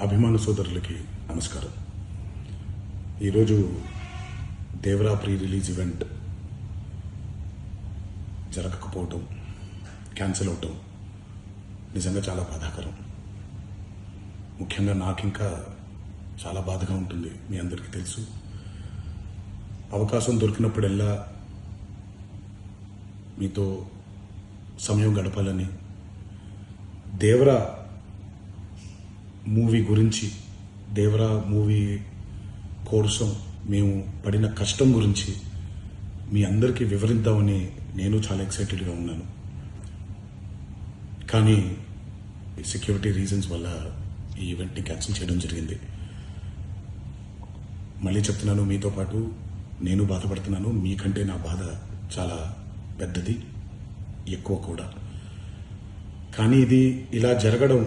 అభిమాన సోదరులకి నమస్కారం. ఈరోజు దేవరా ప్రీ రిలీజ్ ఈవెంట్ జరగకపోవటం, క్యాన్సిల్ అవటం నిజంగా చాలా బాధాకరం. ముఖ్యంగా నాకు ఇంకా చాలా బాధగా ఉంటుంది. మీ అందరికీ తెలుసు, అవకాశం దొరికినప్పుడల్లా మీతో సమయం గడపాలని, దేవరా మూవీ గురించి, దేవరా మూవీ కోసం మేము పడిన కష్టం గురించి మీ అందరికీ వివరిద్దామని నేను చాలా ఎక్సైటెడ్గా ఉన్నాను. కానీ సెక్యూరిటీ రీజన్స్ వల్ల ఈ ఈవెంట్ని క్యాన్సిల్ చేయడం జరిగింది. మళ్ళీ చెప్తున్నాను, మీతో పాటు నేను బాధపడుతున్నాను. మీకంటే నా బాధ చాలా పెద్దది, ఎక్కువ కూడా. కానీ ఇది ఇలా జరగడం